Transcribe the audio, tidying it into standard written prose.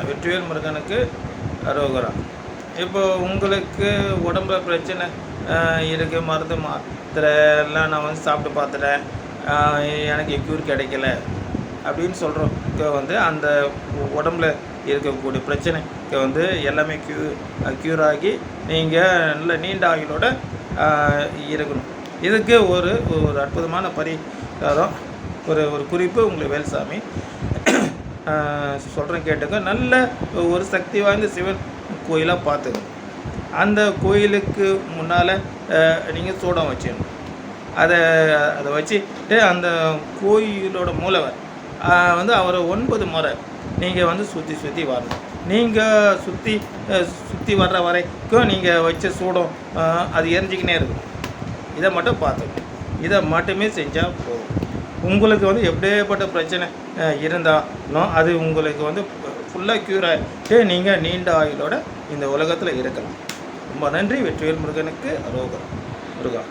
வெற்றிவேல் முருகனுக்கு அரோகரா. இப்போ உங்களுக்கு உடம்புல பிரச்சனை இருக்குது, மருந்து மாத்திரை எல்லாம் நான் வந்து சாப்பிட்டு பார்த்துட்டேன், எனக்கு க்யூர் கிடைக்கல அப்படின்னு சொல்கிறவங்க அந்த உடம்புல இருக்கக்கூடிய பிரச்சனைக்கு எல்லாமே க்யூர் ஆகி நீங்கள் நல்ல நீண்ட ஆயுளோட இருக்கணும். இதுக்கு ஒரு அற்புதமான பரிகாரம், ஒரு குறிப்பு உங்களுக்கு வேல்சாமி சொல்கிறேன் கேட்டுங்க. நல்ல ஒரு சக்தி வாய்ந்த சிவன் கோயிலாக பார்த்துங்க. அந்த கோயிலுக்கு முன்னால் நீங்கள் சூடம் வச்சிடணும். அதை வச்சுட்டு அந்த கோயிலோட மூலவர் அவரை 9 முறை நீங்கள் சுற்றி வரணும். நீங்கள் சுற்றி வர்ற வரைக்கும் நீங்கள் வச்ச சூடம் அது எரிஞ்சிக்கினே இருக்கும். இதை மட்டும் பார்த்துக்கணும். இதை மட்டுமே செஞ்சால் போதும். உங்களுக்கு எப்படிப்பட்ட பிரச்சனை இருந்தாலும் அது உங்களுக்கு ஃபுல்லாக க்யூர் ஆகிட்டு நீங்கள் நீண்ட ஆயுளோட இந்த உலகத்தில் இருக்கலாம். ரொம்ப நன்றி. வெற்றிவேல் முருகனுக்கு அரோகரா. முருகா.